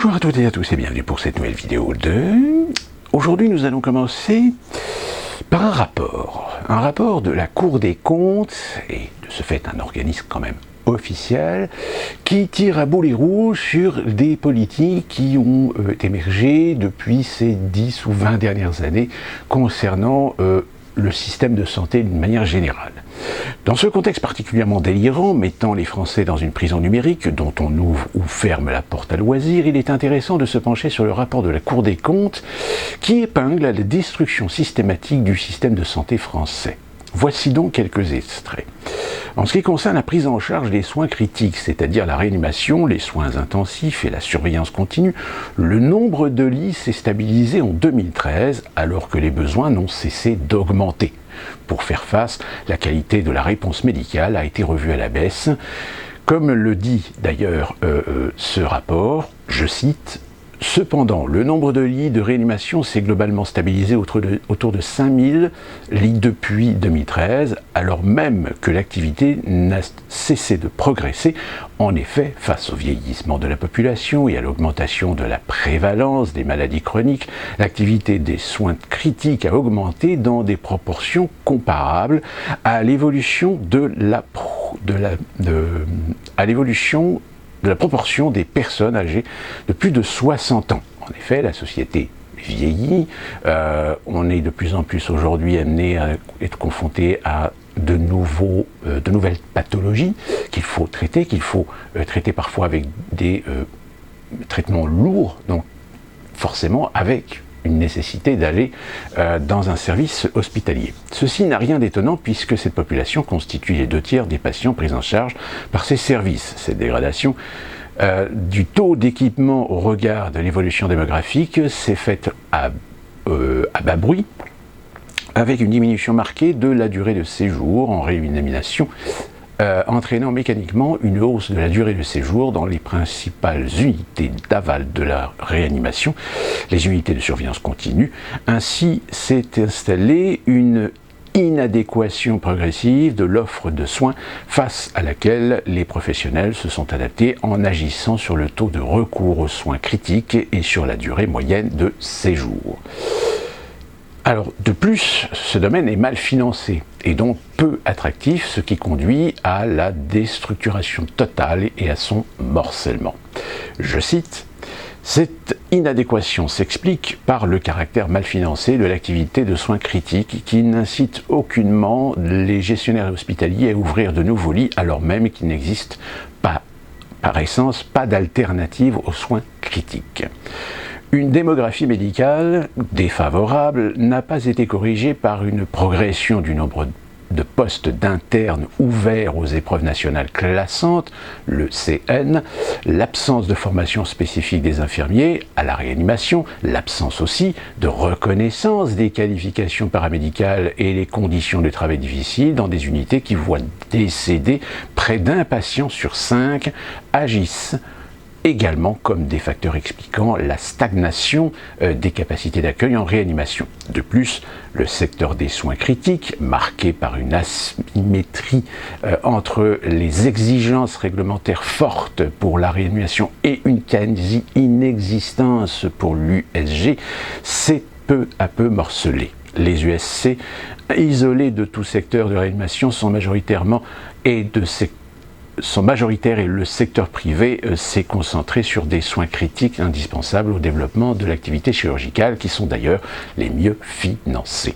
Bonjour à toutes et à tous et bienvenue pour cette nouvelle vidéo Aujourd'hui nous allons commencer par un rapport de la Cour des comptes, et de ce fait un organisme quand même officiel, qui tire à boulet rouge sur des politiques qui ont émergé depuis ces 10 ou 20 dernières années concernant le système de santé d'une manière générale. Dans ce contexte particulièrement délirant, mettant les Français dans une prison numérique dont on ouvre ou ferme la porte à loisir, il est intéressant de se pencher sur le rapport de la Cour des comptes qui épingle la destruction systématique du système de santé français. Voici donc quelques extraits. En ce qui concerne la prise en charge des soins critiques, c'est-à-dire la réanimation, les soins intensifs et la surveillance continue, le nombre de lits s'est stabilisé en 2013 alors que les besoins n'ont cessé d'augmenter. Pour faire face, la qualité de la réponse médicale a été revue à la baisse. Comme le dit d'ailleurs ce rapport, je cite, « Cependant, le nombre de lits de réanimation s'est globalement stabilisé autour de 5000 lits depuis 2013, alors même que l'activité n'a cessé de progresser. En effet, face au vieillissement de la population et à l'augmentation de la prévalence des maladies chroniques, l'activité des soins critiques a augmenté dans des proportions comparables à l'évolution de la proportion des personnes âgées de plus de 60 ans. En effet, la société vieillit, on est de plus en plus aujourd'hui amené à être confronté à de nouvelles pathologies qu'il faut traiter parfois avec des traitements lourds, donc forcément avec une nécessité d'aller dans un service hospitalier. Ceci n'a rien d'étonnant puisque cette population constitue les 2/3 des patients pris en charge par ces services. Cette dégradation du taux d'équipement au regard de l'évolution démographique s'est faite à bas bruit, avec une diminution marquée de la durée de séjour en réanimation, entraînant mécaniquement une hausse de la durée de séjour dans les principales unités d'aval de la réanimation, les unités de surveillance continue. Ainsi s'est installée une inadéquation progressive de l'offre de soins face à laquelle les professionnels se sont adaptés en agissant sur le taux de recours aux soins critiques et sur la durée moyenne de séjour. Alors, de plus, ce domaine est mal financé et donc peu attractif, ce qui conduit à la déstructuration totale et à son morcellement. Je cite, « Cette inadéquation s'explique par le caractère mal financé de l'activité de soins critiques qui n'incite aucunement les gestionnaires hospitaliers à ouvrir de nouveaux lits alors même qu'il n'existe pas, par essence, pas d'alternative aux soins critiques. » Une démographie médicale défavorable n'a pas été corrigée par une progression du nombre de postes d'internes ouverts aux épreuves nationales classantes, le CN, l'absence de formation spécifique des infirmiers à la réanimation, l'absence aussi de reconnaissance des qualifications paramédicales et les conditions de travail difficiles dans des unités qui voient décéder près d'un patient sur 5 agissent également comme des facteurs expliquant la stagnation des capacités d'accueil en réanimation. De plus, le secteur des soins critiques, marqué par une asymétrie entre les exigences réglementaires fortes pour la réanimation et une quasi-inexistence pour l'USG, s'est peu à peu morcelé. Les USC, isolés de tout secteur de réanimation, sont majoritaires et le secteur privé s'est concentré sur des soins critiques indispensables au développement de l'activité chirurgicale qui sont d'ailleurs les mieux financés.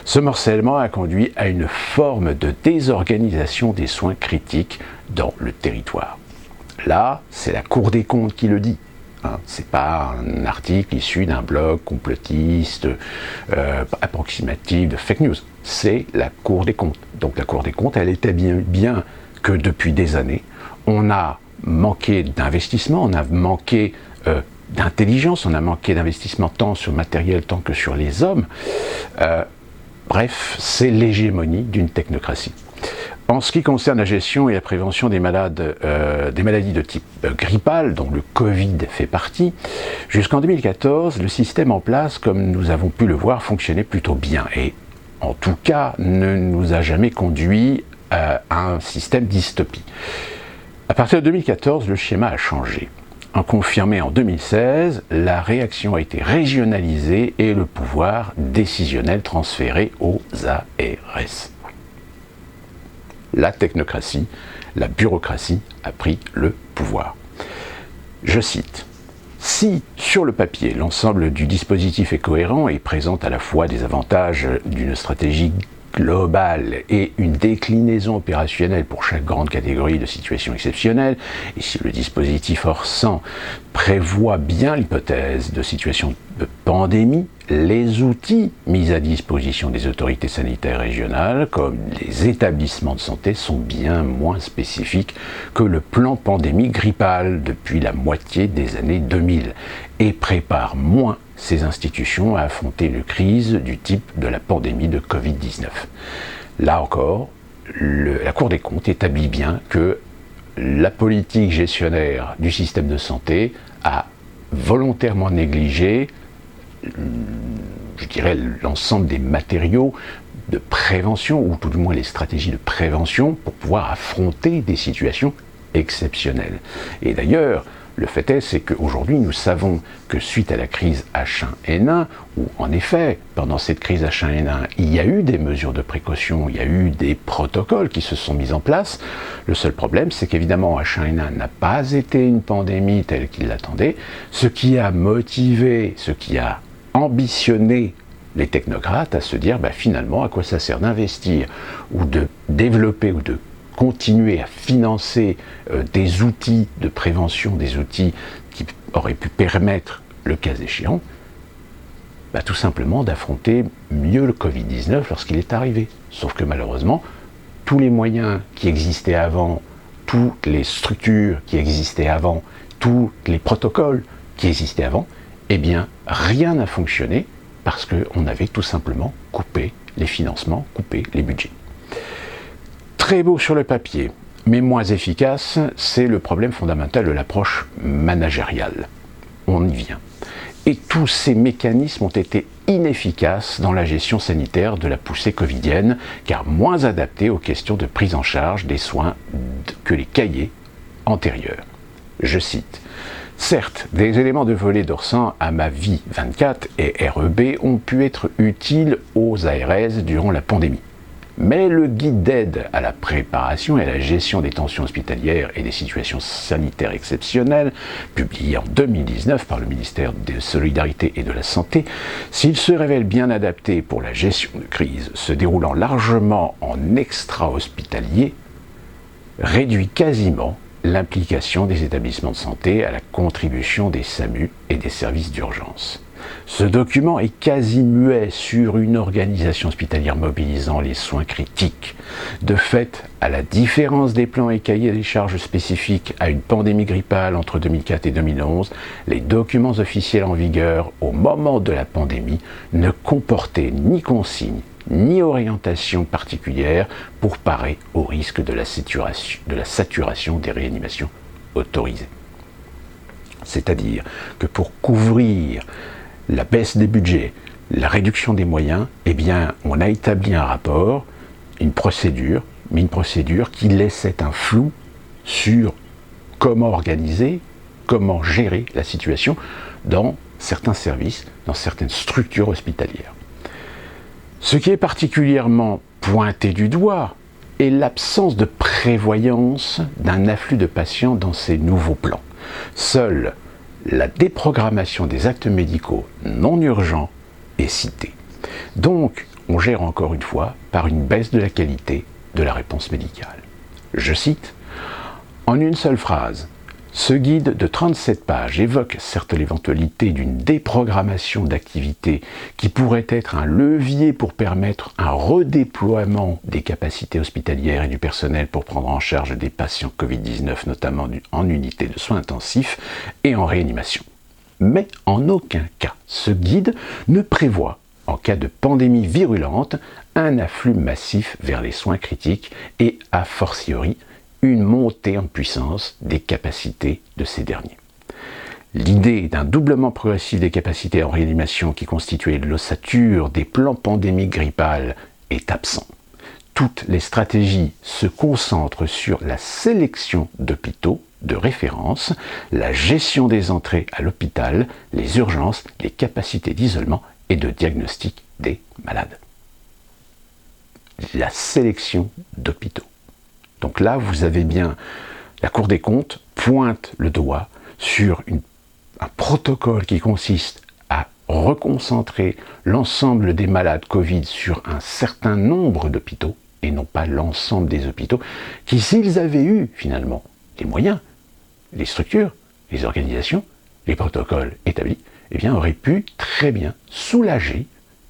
Ce morcellement a conduit à une forme de désorganisation des soins critiques dans le territoire. Là, c'est la Cour des comptes qui le dit. C'est pas un article issu d'un blog complotiste, approximatif de fake news. C'est la Cour des comptes. Donc la Cour des comptes, elle était bien que depuis des années, on a manqué d'investissement, on a manqué d'intelligence, on a manqué d'investissement tant sur le matériel, tant que sur les hommes. Bref, c'est l'hégémonie d'une technocratie. En ce qui concerne la gestion et la prévention des maladies de type grippal, dont le Covid fait partie, jusqu'en 2014, le système en place, comme nous avons pu le voir, fonctionnait plutôt bien et, en tout cas, ne nous a jamais conduit à un système dystopie. À partir de 2014, le schéma a changé. confirmé en 2016, la réaction a été régionalisée et le pouvoir décisionnel transféré aux ARS. La technocratie, la bureaucratie a pris le pouvoir. Je cite. Si, sur le papier, l'ensemble du dispositif est cohérent et présente à la fois des avantages d'une stratégie globale et une déclinaison opérationnelle pour chaque grande catégorie de situations exceptionnelles, et si le dispositif hors 100 prévoit bien l'hypothèse de situation de pandémie, les outils mis à disposition des autorités sanitaires régionales, comme les établissements de santé, sont bien moins spécifiques que le plan pandémie grippale depuis la moitié des années 2000 et préparent moins ces institutions à affronter une crise du type de la pandémie de Covid-19. Là encore, la Cour des comptes établit bien que la politique gestionnaire du système de santé a volontairement négligé, je dirais, l'ensemble des matériaux de prévention, ou tout du moins les stratégies de prévention pour pouvoir affronter des situations exceptionnelles. Et d'ailleurs, le fait est, c'est qu'aujourd'hui, nous savons que suite à la crise H1N1, où en effet, pendant cette crise H1N1, il y a eu des mesures de précaution, il y a eu des protocoles qui se sont mis en place. Le seul problème, c'est qu'évidemment, H1N1 n'a pas été une pandémie telle qu'il l'attendait, ce qui a motivé, ce qui a ambitionné les technocrates à se dire, finalement, à quoi ça sert d'investir ou de développer ou de continuer à financer des outils de prévention, des outils qui auraient pu permettre, le cas échéant, tout simplement d'affronter mieux le Covid-19 lorsqu'il est arrivé. Sauf que malheureusement, tous les moyens qui existaient avant, toutes les structures qui existaient avant, tous les protocoles qui existaient avant, rien n'a fonctionné parce qu'on avait tout simplement coupé les financements, coupé les budgets. Très beau sur le papier, mais moins efficace, c'est le problème fondamental de l'approche managériale. On y vient. Et tous ces mécanismes ont été inefficaces dans la gestion sanitaire de la poussée covidienne, car moins adaptés aux questions de prise en charge des soins que les cahiers antérieurs. Je cite. Certes, des éléments de volet d'Orsan à ma vie 24 et REB ont pu être utiles aux ARS durant la pandémie. Mais le guide d'aide à la préparation et à la gestion des tensions hospitalières et des situations sanitaires exceptionnelles, publié en 2019 par le ministère des Solidarités et de la Santé, s'il se révèle bien adapté pour la gestion de crise se déroulant largement en extra-hospitalier, réduit quasiment l'implication des établissements de santé à la contribution des SAMU et des services d'urgence. Ce document est quasi muet sur une organisation hospitalière mobilisant les soins critiques. De fait, à la différence des plans et cahiers des charges spécifiques à une pandémie grippale entre 2004 et 2011, les documents officiels en vigueur au moment de la pandémie ne comportaient ni consignes ni orientation particulière pour parer au risque de la saturation des réanimations autorisées. C'est-à-dire que pour couvrir la baisse des budgets, la réduction des moyens, on a établi un rapport, une procédure qui laissait un flou sur comment organiser, comment gérer la situation dans certains services, dans certaines structures hospitalières. Ce qui est particulièrement pointé du doigt est l'absence de prévoyance d'un afflux de patients dans ces nouveaux plans. Seule la déprogrammation des actes médicaux non urgents est citée. Donc, on gère encore une fois par une baisse de la qualité de la réponse médicale. Je cite, en une seule phrase, ce guide de 37 pages évoque certes l'éventualité d'une déprogrammation d'activités qui pourrait être un levier pour permettre un redéploiement des capacités hospitalières et du personnel pour prendre en charge des patients Covid-19, notamment en unité de soins intensifs et en réanimation. Mais en aucun cas, ce guide ne prévoit, en cas de pandémie virulente, un afflux massif vers les soins critiques et, a fortiori, une montée en puissance des capacités de ces derniers. L'idée d'un doublement progressif des capacités en réanimation qui constituait l'ossature des plans pandémiques grippales est absent. Toutes les stratégies se concentrent sur la sélection d'hôpitaux de référence, la gestion des entrées à l'hôpital, les urgences, les capacités d'isolement et de diagnostic des malades. La sélection d'hôpitaux. Donc là, vous avez bien, la Cour des comptes pointe le doigt sur un protocole qui consiste à reconcentrer l'ensemble des malades Covid sur un certain nombre d'hôpitaux, et non pas l'ensemble des hôpitaux, qui, s'ils avaient eu finalement les moyens, les structures, les organisations, les protocoles établis, eh bien, auraient pu très bien soulager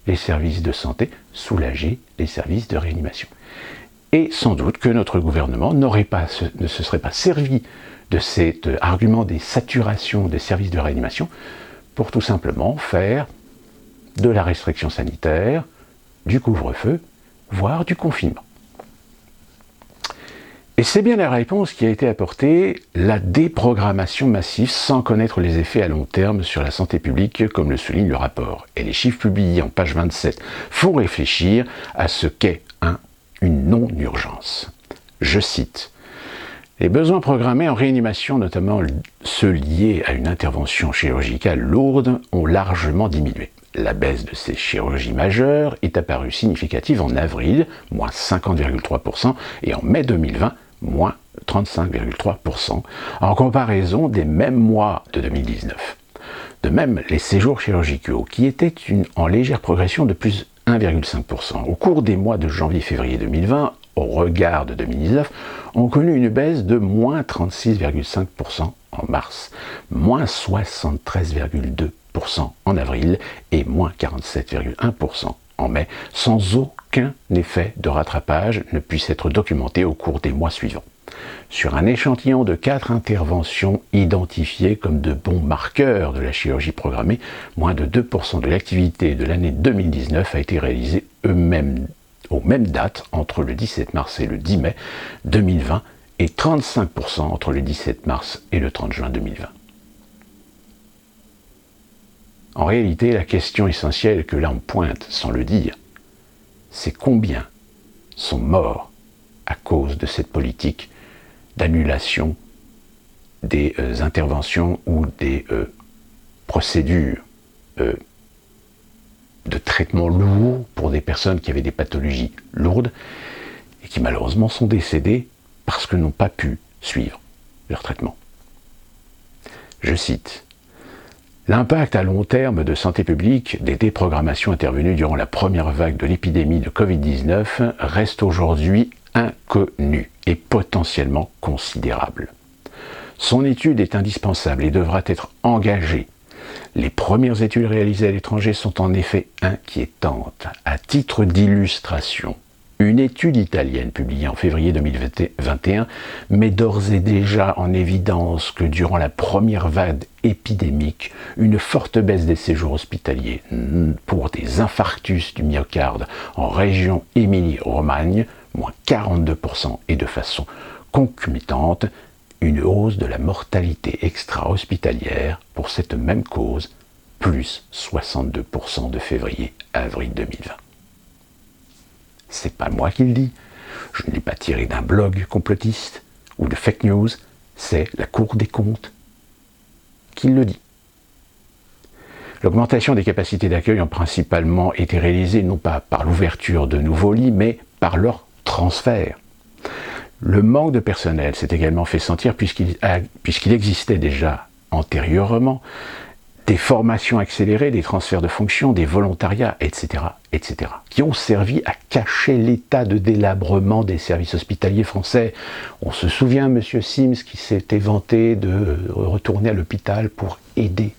les services de santé, soulager les services de réanimation. Et sans doute que notre gouvernement ne se serait pas servi de cet argument des saturations des services de réanimation pour tout simplement faire de la restriction sanitaire, du couvre-feu, voire du confinement. Et c'est bien la réponse qui a été apportée, la déprogrammation massive sans connaître les effets à long terme sur la santé publique, comme le souligne le rapport. Et les chiffres publiés en page 27 font réfléchir à ce qu'est une non-urgence. Je cite: « Les besoins programmés en réanimation, notamment ceux liés à une intervention chirurgicale lourde, ont largement diminué. La baisse de ces chirurgies majeures est apparue significative en avril, moins 50,3%, et en mai 2020, moins 35,3%, en comparaison des mêmes mois de 2019. De même, les séjours chirurgicaux, qui étaient en légère progression de plus 1,5%, au cours des mois de janvier-février 2020, au regard de 2019, ont connu une baisse de moins 36,5% en mars, moins 73,2% en avril et moins 47,1% en mai, sans aucun effet de rattrapage ne puisse être documenté au cours des mois suivants. Sur un échantillon de 4 interventions identifiées comme de bons marqueurs de la chirurgie programmée, moins de 2% de l'activité de l'année 2019 a été réalisée aux mêmes dates entre le 17 mars et le 10 mai 2020 et 35% entre le 17 mars et le 30 juin 2020. En réalité, la question essentielle que l'on pointe sans le dire, c'est combien sont morts à cause de cette politique d'annulation des interventions ou des procédures de traitement lourd pour des personnes qui avaient des pathologies lourdes et qui malheureusement sont décédées parce qu'elles n'ont pas pu suivre leur traitement. Je cite: « L'impact à long terme de santé publique des déprogrammations intervenues durant la première vague de l'épidémie de Covid-19 reste aujourd'hui inconnu et potentiellement considérable. Son étude est indispensable et devra être engagée. Les premières études réalisées à l'étranger sont en effet inquiétantes. À titre d'illustration, une étude italienne publiée en février 2021 met d'ores et déjà en évidence que durant la première vague épidémique, une forte baisse des séjours hospitaliers pour des infarctus du myocarde en région Émilie-Romagne, moins 42%, et de façon concomitante, une hausse de la mortalité extra-hospitalière pour cette même cause, plus 62% de février à avril 2020. C'est pas moi qui le dis, je ne l'ai pas tiré d'un blog complotiste ou de fake news, c'est la Cour des comptes qui le dit. L'augmentation des capacités d'accueil ont principalement été réalisée non pas par l'ouverture de nouveaux lits, mais par leur transfert. Le manque de personnel s'est également fait sentir puisqu'il existait déjà antérieurement des formations accélérées, des transferts de fonctions, des volontariats, etc., qui ont servi à cacher l'état de délabrement des services hospitaliers français. On se souvient, M. Sims, qui s'était vanté de retourner à l'hôpital pour aider.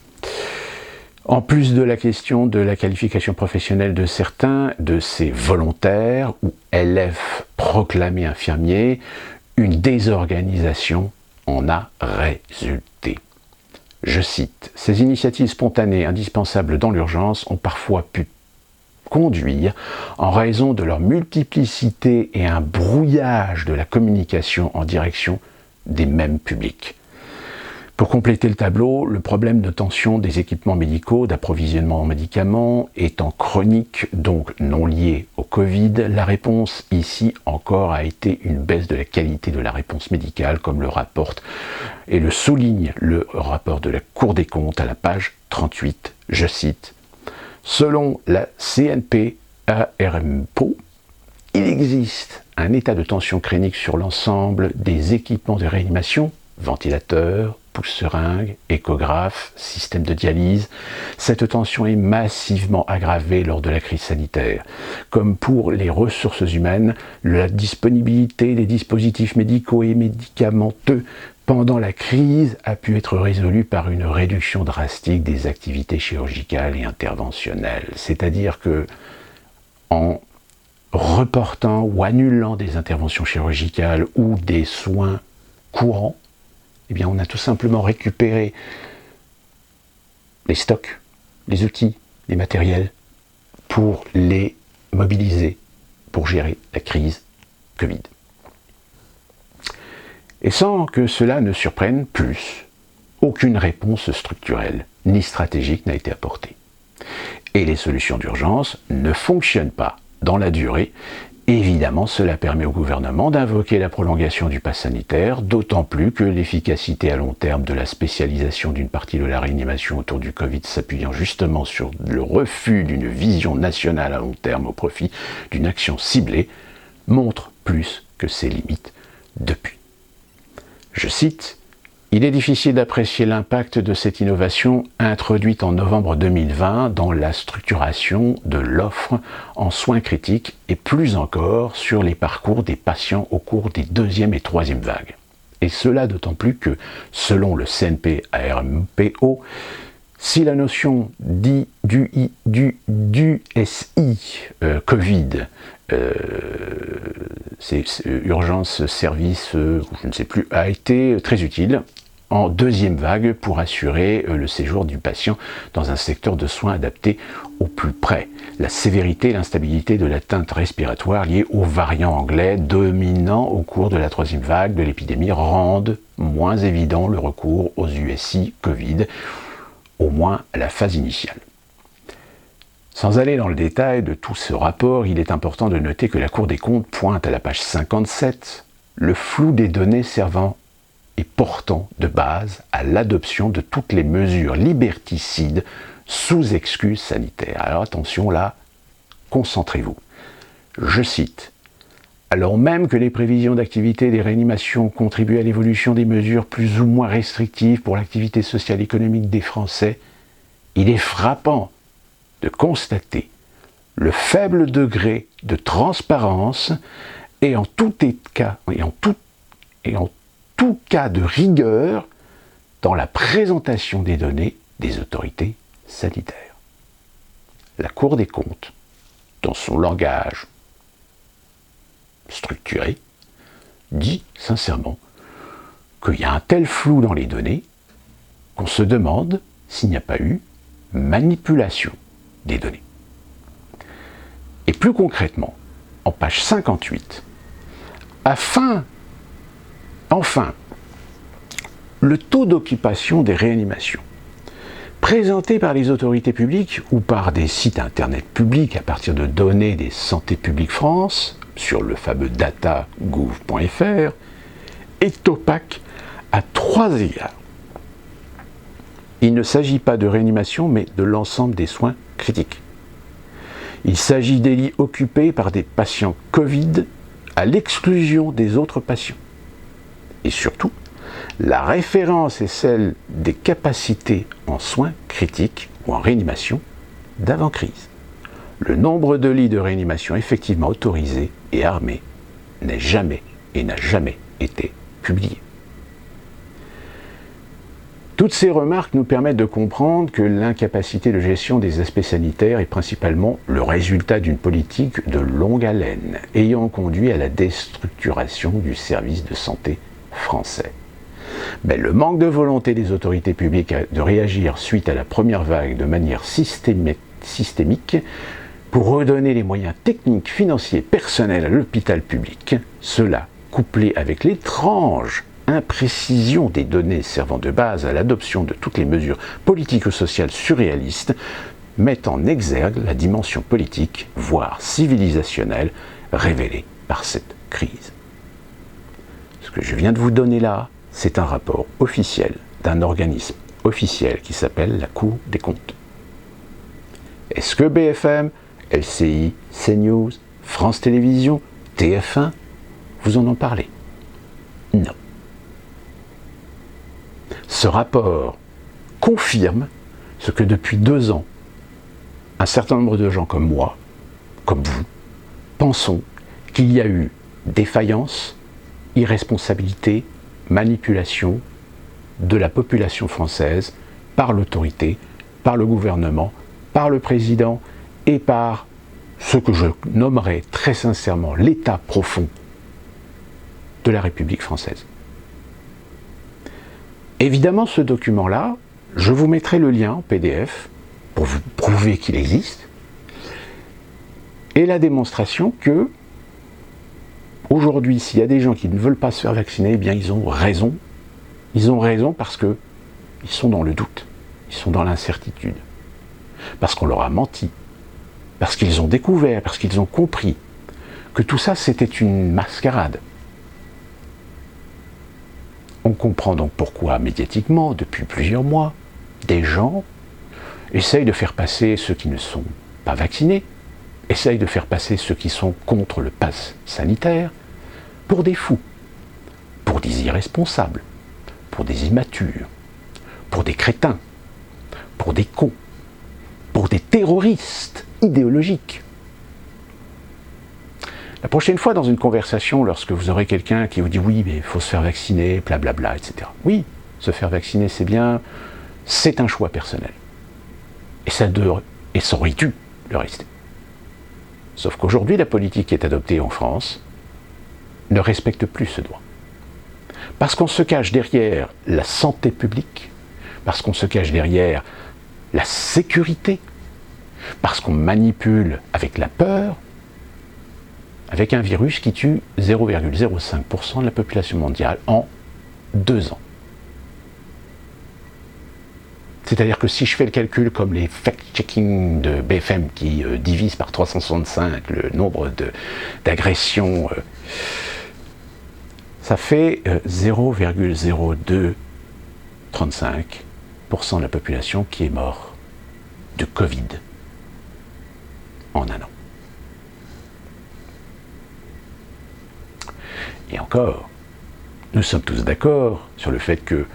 En plus de la question de la qualification professionnelle de certains de ces volontaires ou élèves proclamés infirmiers, une désorganisation en a résulté. Je cite: « Ces initiatives spontanées indispensables dans l'urgence ont parfois pu conduire, en raison de leur multiplicité et un brouillage de la communication en direction des mêmes publics. » Pour compléter le tableau, le problème de tension des équipements médicaux, d'approvisionnement en médicaments étant chronique, donc non lié au Covid, la réponse ici encore a été une baisse de la qualité de la réponse médicale, comme le rapporte et le souligne le rapport de la Cour des comptes à la page 38, je cite. Selon la CNP-ARMPO, il existe un état de tension clinique sur l'ensemble des équipements de réanimation, ventilateurs, pousse-seringues, échographes, systèmes de dialyse. Cette tension est massivement aggravée lors de la crise sanitaire. Comme pour les ressources humaines, la disponibilité des dispositifs médicaux et médicamenteux pendant la crise a pu être résolue par une réduction drastique des activités chirurgicales et interventionnelles. C'est-à-dire que en reportant ou annulant des interventions chirurgicales ou des soins courants, eh bien, on a tout simplement récupéré les stocks, les outils, les matériels pour les mobiliser pour gérer la crise Covid. Et sans que cela ne surprenne plus, aucune réponse structurelle ni stratégique n'a été apportée. Et les solutions d'urgence ne fonctionnent pas dans la durée. Évidemment, cela permet au gouvernement d'invoquer la prolongation du pass sanitaire, d'autant plus que l'efficacité à long terme de la spécialisation d'une partie de la réanimation autour du Covid s'appuyant justement sur le refus d'une vision nationale à long terme au profit d'une action ciblée, montre plus que ses limites depuis. Je cite, « Il est difficile d'apprécier l'impact de cette innovation introduite en novembre 2020 dans la structuration de l'offre en soins critiques et plus encore sur les parcours des patients au cours des deuxième et troisième vagues. Et cela d'autant plus que, selon le CNP-ARMPO, si la notion du SI Covid, c'est urgence, service, je ne sais plus, a été très utile en deuxième vague pour assurer le séjour du patient dans un secteur de soins adapté au plus près. La sévérité et l'instabilité de l'atteinte respiratoire liée aux variants anglais dominant au cours de la troisième vague de l'épidémie rendent moins évident le recours aux USI Covid, au moins à la phase initiale. Sans aller dans le détail de tout ce rapport, il est important de noter que la Cour des comptes pointe à la page 57 le flou des données servant et portant de base à l'adoption de toutes les mesures liberticides sous excuse sanitaire. Alors attention là, concentrez-vous. Je cite, « Alors même que les prévisions d'activité des réanimations contribuent à l'évolution des mesures plus ou moins restrictives pour l'activité sociale et économique des Français, il est frappant de constater le faible degré de transparence et en tout cas de rigueur dans la présentation des données des autorités sanitaires. » La Cour des comptes, dans son langage structuré, dit sincèrement qu'il y a un tel flou dans les données qu'on se demande s'il n'y a pas eu manipulation des données. Et plus concrètement, en page 58, enfin, le taux d'occupation des réanimations présenté par les autorités publiques ou par des sites internet publics à partir de données des Santé publique France sur le fameux data.gouv.fr est opaque à 3 égards. Il ne s'agit pas de réanimation, mais de l'ensemble des soins critiques. Il s'agit des lits occupés par des patients Covid à l'exclusion des autres patients. Et surtout, la référence est celle des capacités en soins critiques ou en réanimation d'avant-crise. Le nombre de lits de réanimation effectivement autorisés et armés n'a jamais été publié. Toutes ces remarques nous permettent de comprendre que l'incapacité de gestion des aspects sanitaires est principalement le résultat d'une politique de longue haleine, ayant conduit à la déstructuration du service de santé français. Mais le manque de volonté des autorités publiques de réagir suite à la première vague de manière systémique pour redonner les moyens techniques, financiers, personnels à l'hôpital public, cela, couplé avec l'étrange imprécision des données servant de base à l'adoption de toutes les mesures politico-sociales surréalistes, mettent en exergue la dimension politique, voire civilisationnelle, révélée par cette crise. Ce que je viens de vous donner là, c'est un rapport officiel d'un organisme officiel qui s'appelle la Cour des comptes. Est-ce que BFM, LCI, CNews, France Télévisions, TF1 vous en ont parlé? Non. Ce rapport confirme ce que depuis 2 ans, un certain nombre de gens comme moi, comme vous, pensons qu'il y a eu défaillance, irresponsabilité, manipulation de la population française par l'autorité, par le gouvernement, par le président et par ce que je nommerai très sincèrement l'état profond de la République française. Évidemment, ce document-là, je vous mettrai le lien en PDF pour vous prouver qu'il existe et la démonstration que aujourd'hui, s'il y a des gens qui ne veulent pas se faire vacciner, eh bien ils ont raison. Ils ont raison parce qu'ils sont dans le doute, ils sont dans l'incertitude, parce qu'on leur a menti, parce qu'ils ont découvert, parce qu'ils ont compris que tout ça c'était une mascarade. On comprend donc pourquoi, médiatiquement, depuis plusieurs mois, des gens essayent de faire passer ceux qui ne sont pas vaccinés, essayent de faire passer ceux qui sont contre le pass sanitaire, pour des fous, pour des irresponsables, pour des immatures, pour des crétins, pour des cons, pour des terroristes idéologiques. La prochaine fois, dans une conversation, lorsque vous aurez quelqu'un qui vous dit « oui, mais il faut se faire vacciner, blablabla, etc. » Oui, se faire vacciner, c'est bien, c'est un choix personnel. Et ça aurait dû le rester. Sauf qu'aujourd'hui, la politique qui est adoptée en France ne respecte plus ce droit. Parce qu'on se cache derrière la santé publique, parce qu'on se cache derrière la sécurité, parce qu'on manipule avec la peur, avec un virus qui tue 0,05% de la population mondiale en 2 ans. C'est-à-dire que si je fais le calcul comme les fact-checking de BFM qui divisent par 365 le nombre d'agressions, ça fait 0,0235% de la population qui est mort de Covid en 1 an. Et encore, nous sommes tous d'accord sur le fait que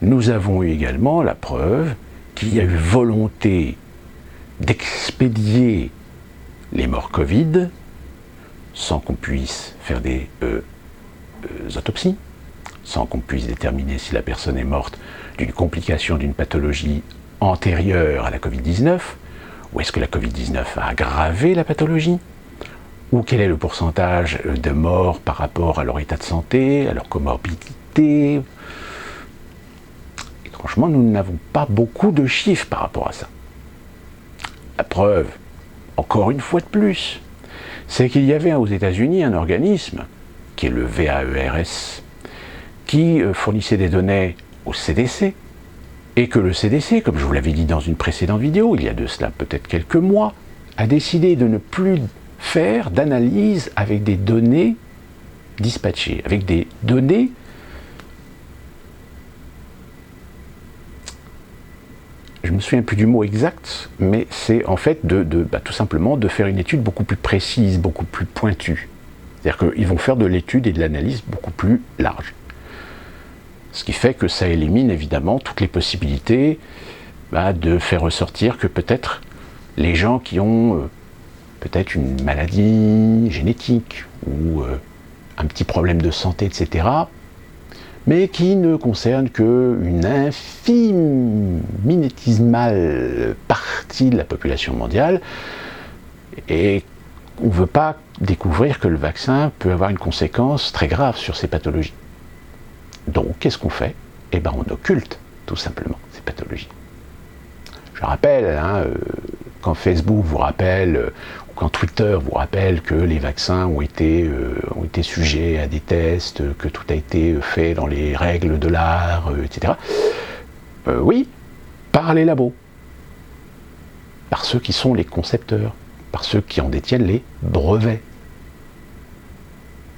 nous avons eu également la preuve qu'il y a eu volonté d'expédier les morts Covid sans qu'on puisse faire des autopsies, sans qu'on puisse déterminer si la personne est morte d'une complication d'une pathologie antérieure à la Covid-19, ou est-ce que la Covid-19 a aggravé la pathologie, ou quel est le pourcentage de morts par rapport à leur état de santé, à leur comorbidité. Et franchement, nous n'avons pas beaucoup de chiffres par rapport à ça. La preuve, encore une fois de plus, c'est qu'il y avait aux États-Unis un organisme, qui est le VAERS, qui fournissait des données au CDC, et que le CDC, comme je vous l'avais dit dans une précédente vidéo, il y a de cela peut-être quelques mois, a décidé de ne plus faire d'analyse avec des données dispatchées, avec des données je ne me souviens plus du mot exact, mais c'est en fait tout simplement de faire une étude beaucoup plus précise, beaucoup plus pointue. C'est-à-dire qu'ils vont faire de l'étude et de l'analyse beaucoup plus large. Ce qui fait que ça élimine évidemment toutes les possibilités de faire ressortir que peut-être les gens qui ont peut-être une maladie génétique ou un petit problème de santé, etc., mais qui ne concerne qu'une infime, minétismale partie de la population mondiale, et on ne veut pas découvrir que le vaccin peut avoir une conséquence très grave sur ces pathologies. Donc, qu'est-ce qu'on fait? Eh bien, on occulte, tout simplement, ces pathologies. Je rappelle, quand Facebook vous rappelle, ou quand Twitter vous rappelle que les vaccins ont été sujets à des tests, que tout a été fait dans les règles de l'art, etc. Oui, par les labos. par ceux qui sont les concepteurs, par ceux qui en détiennent les brevets.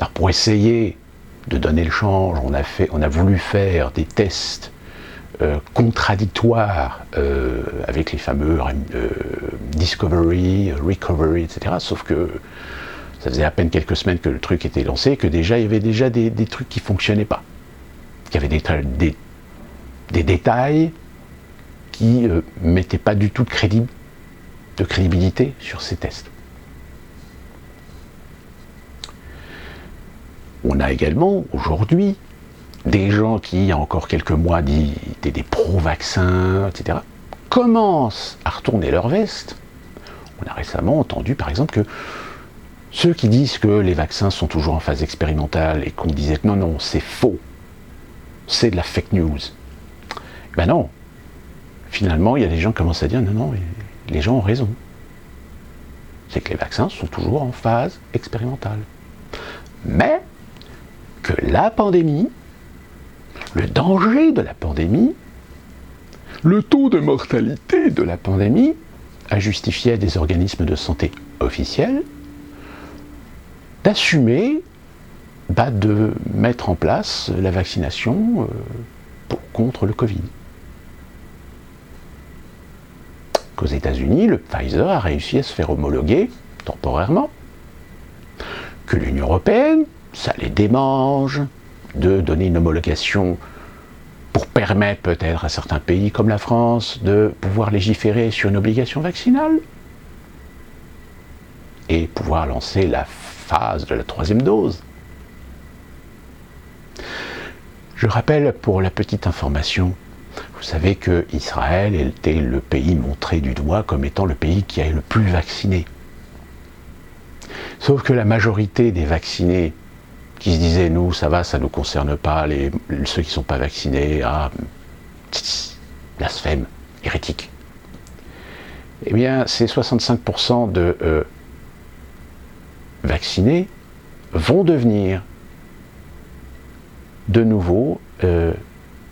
Alors pour essayer de donner le change, on a voulu faire des tests contradictoires avec les fameux Discovery, Recovery, etc. Sauf que ça faisait à peine quelques semaines que le truc était lancé, que déjà il y avait déjà des trucs qui ne fonctionnaient pas. Il y avait des détails qui ne mettaient pas du tout de crédibilité sur ces tests. On a également aujourd'hui des gens qui, il y a encore quelques mois, étaient des pro-vaccins, etc., commencent à retourner leur veste. On a récemment entendu, par exemple, que ceux qui disent que les vaccins sont toujours en phase expérimentale et qu'on disait que non, c'est faux, c'est de la fake news. Ben non, finalement, il y a des gens qui commencent à dire non, les gens ont raison. C'est que les vaccins sont toujours en phase expérimentale. Mais que la pandémie, le danger de la pandémie, le taux de mortalité de la pandémie a justifié à des organismes de santé officiels d'assumer, de mettre en place la vaccination contre le Covid. Qu'aux États-Unis, le Pfizer a réussi à se faire homologuer temporairement, que l'Union européenne, ça les démange de donner une homologation pour permettre peut-être à certains pays comme la France de pouvoir légiférer sur une obligation vaccinale et pouvoir lancer la phase de la 3e dose. Je rappelle pour la petite information, vous savez que Israël était le pays montré du doigt comme étant le pays qui a le plus vacciné. Sauf que la majorité des vaccinés qui se disaient nous ça va, ça ne nous concerne pas, ceux qui ne sont pas vaccinés, blasphème, hérétique. Eh bien, ces 65% de vaccinés vont devenir de nouveau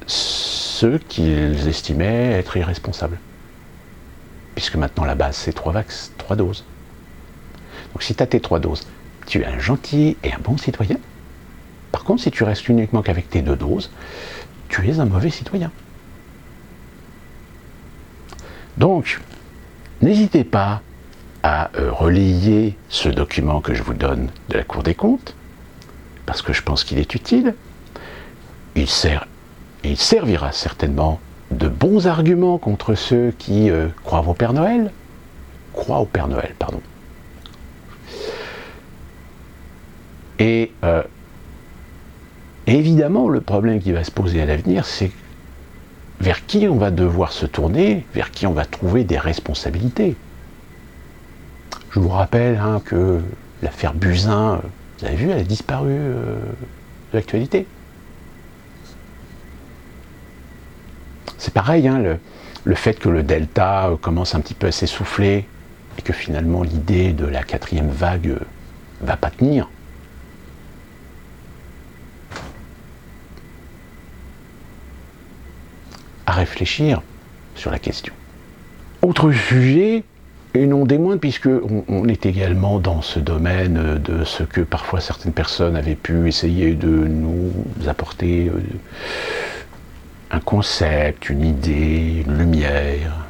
ceux qu'ils estimaient être irresponsables. Puisque maintenant la base c'est 3 doses. Donc si tu as tes 3 doses, tu es un gentil et un bon citoyen. Par contre, si tu restes uniquement qu'avec tes 2 doses, tu es un mauvais citoyen. Donc, n'hésitez pas à relayer ce document que je vous donne de la Cour des comptes, parce que je pense qu'il est utile. Il servira certainement de bons arguments contre ceux qui croient au Père Noël. Et évidemment, le problème qui va se poser à l'avenir, c'est vers qui on va devoir se tourner, vers qui on va trouver des responsabilités. Je vous rappelle que l'affaire Buzyn, vous avez vu, elle a disparu de l'actualité. C'est pareil, le fait que le Delta commence un petit peu à s'essouffler et que finalement l'idée de la 4e vague va pas tenir. À réfléchir sur la question. Autre sujet, et non des moindres, puisque on est également dans ce domaine de ce que parfois certaines personnes avaient pu essayer de nous apporter un concept, une idée, une lumière.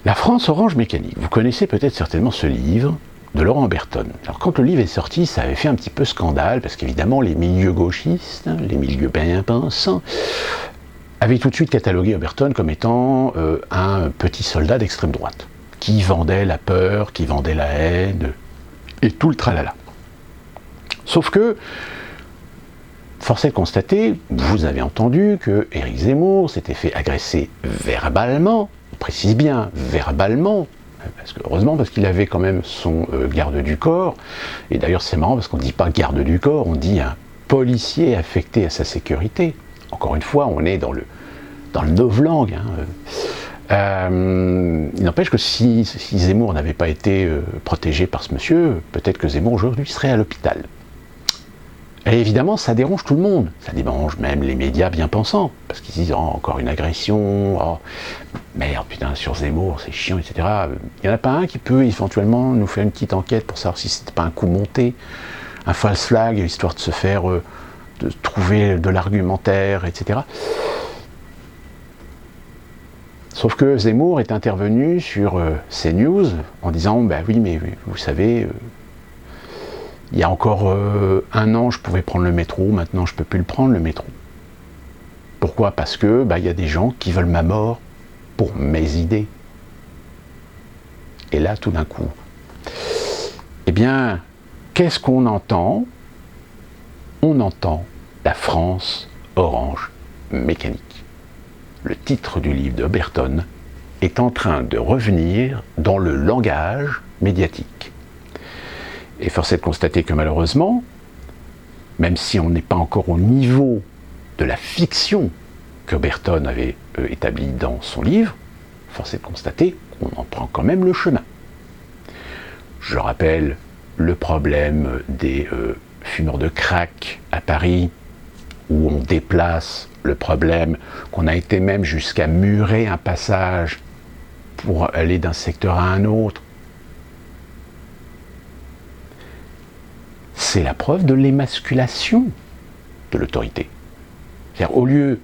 La France Orange Mécanique. Vous connaissez peut-être certainement ce livre de Laurent Berton. Alors quand le livre est sorti, ça avait fait un petit peu scandale, parce qu'évidemment les milieux gauchistes, les milieux bien pensants, avaient tout de suite catalogué Oberton comme étant un petit soldat d'extrême droite, qui vendait la peur, qui vendait la haine, et tout le tralala. Sauf que, force est de constater, vous avez entendu que Éric Zemmour s'était fait agresser verbalement, on précise bien, verbalement, heureusement parce qu'il avait quand même son garde du corps, et d'ailleurs c'est marrant parce qu'on ne dit pas garde du corps, on dit un policier affecté à sa sécurité. Encore une fois, on est dans le novlangue. Il n'empêche que si Zemmour n'avait pas été protégé par ce monsieur, peut-être que Zemmour aujourd'hui serait à l'hôpital. Et évidemment, ça dérange tout le monde. Ça dérange même les médias bien pensants. Parce qu'ils disent, oh, encore une agression, oh, merde, putain, sur Zemmour, c'est chiant, etc. Il n'y en a pas un qui peut éventuellement nous faire une petite enquête pour savoir si c'était pas un coup monté, un false flag, histoire de se faire, de trouver de l'argumentaire, etc. Sauf que Zemmour est intervenu sur CNews en disant, bah oui, mais vous savez, il y a encore un an, je pouvais prendre le métro, maintenant je ne peux plus le prendre, le métro. Pourquoi? Parce que y a des gens qui veulent ma mort pour mes idées. Et là, tout d'un coup, eh bien, qu'est-ce qu'on entend? On entend la France orange mécanique. Le titre du livre de Oberton est en train de revenir dans le langage médiatique. Et force est de constater que malheureusement, même si on n'est pas encore au niveau de la fiction qu'Oberton avait établie dans son livre, force est de constater qu'on en prend quand même le chemin. Je rappelle le problème des fumeurs de crack à Paris, où on déplace le problème, qu'on a été même jusqu'à murer un passage pour aller d'un secteur à un autre. C'est la preuve de l'émasculation de l'autorité. C'est-à-dire, au lieu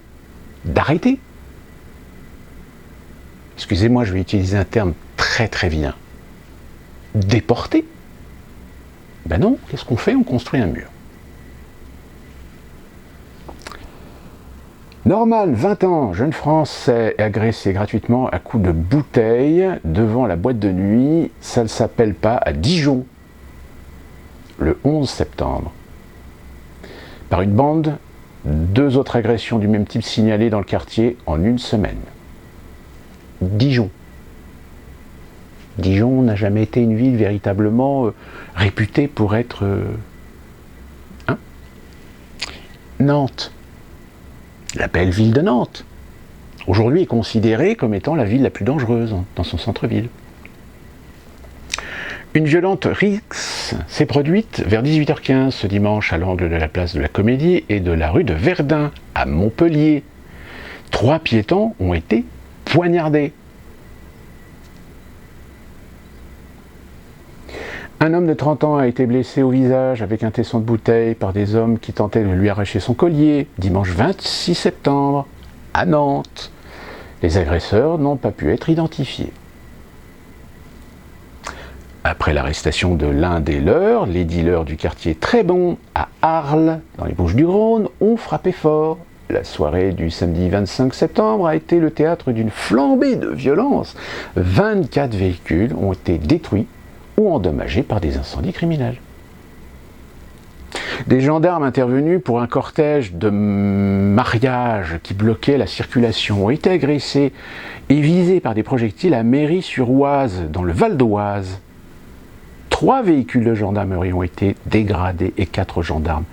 d'arrêter, excusez-moi, je vais utiliser un terme très très vilain, déporter, ben non, qu'est-ce qu'on fait? On construit un mur. Norman, 20 ans, jeune Français, agressé gratuitement à coups de bouteille devant la boîte de nuit, ça ne s'appelle pas, à Dijon, le 11 septembre. Par une bande, 2 autres agressions du même type signalées dans le quartier en une semaine. Dijon. Dijon n'a jamais été une ville véritablement réputée pour être... Nantes. La belle ville de Nantes, aujourd'hui est considérée comme étant la ville la plus dangereuse dans son centre-ville. Une violente rixe s'est produite vers 18h15 ce dimanche à l'angle de la place de la Comédie et de la rue de Verdun, à Montpellier. 3 piétons ont été poignardés. Un homme de 30 ans a été blessé au visage avec un tesson de bouteille par des hommes qui tentaient de lui arracher son collier, dimanche 26 septembre, à Nantes. Les agresseurs n'ont pas pu être identifiés. Après l'arrestation de l'un des leurs, les dealers du quartier Trébon, à Arles, dans les Bouches-du-Rhône, ont frappé fort. La soirée du samedi 25 septembre a été le théâtre d'une flambée de violence. 24 véhicules ont été détruits ou endommagés par des incendies criminels. Des gendarmes intervenus pour un cortège de mariage qui bloquait la circulation ont été agressés et visés par des projectiles à Méry-sur-Oise, dans le Val d'Oise. 3 véhicules de gendarmerie ont été dégradés et 4 gendarmes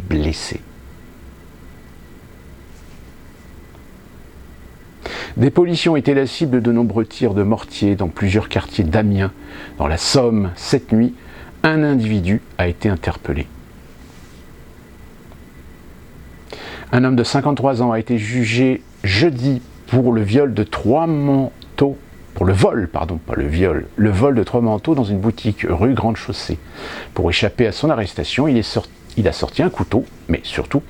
blessés. Des policiers ont été la cible de nombreux tirs de mortier dans plusieurs quartiers d'Amiens. Dans la Somme, cette nuit, un individu a été interpellé. Un homme de 53 ans a été jugé jeudi pour le viol de 3 manteaux, pour le vol, pardon, pas le viol, le vol de 3 manteaux dans une boutique rue Grande Chaussée. Pour échapper à son arrestation, il a sorti un couteau, mais surtout,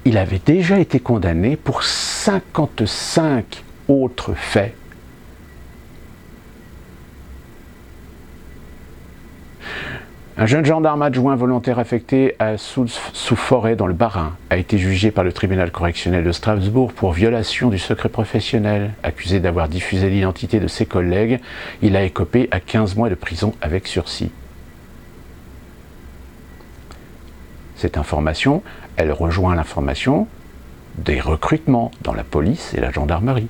il avait déjà été condamné pour 55 autres faits. Un jeune gendarme adjoint volontaire affecté à Sous-Forêt dans le Bas-Rhin a été jugé par le tribunal correctionnel de Strasbourg pour violation du secret professionnel. Accusé d'avoir diffusé l'identité de ses collègues, il a écopé à 15 mois de prison avec sursis. Cette information, elle rejoint l'information des recrutements dans la police et la gendarmerie.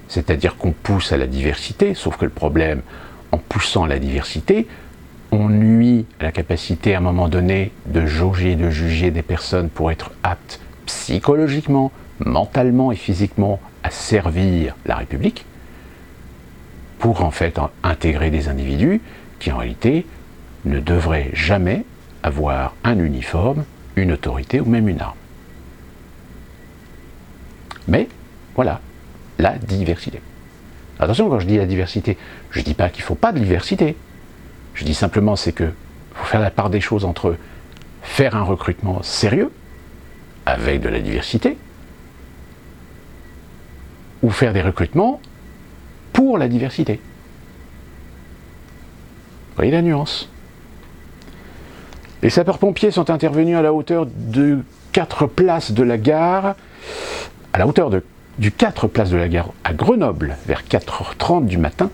C'est-à-dire qu'on pousse à la diversité, sauf que le problème, en poussant à la diversité, on nuit à la capacité à un moment donné de jauger, de juger des personnes pour être aptes psychologiquement, mentalement et physiquement à servir la République, pour en fait intégrer des individus qui en réalité ne devraient jamais avoir un uniforme, une autorité ou même une arme. Mais, voilà, la diversité. Attention, quand je dis la diversité, je ne dis pas qu'il ne faut pas de diversité. Je dis simplement c'est que faut faire la part des choses entre faire un recrutement sérieux, avec de la diversité, ou faire des recrutements pour la diversité. Vous voyez la nuance? Les sapeurs-pompiers sont intervenus à la hauteur de 4 places de la gare, à la hauteur du 4 places de la gare à Grenoble, vers 4h30 du matin,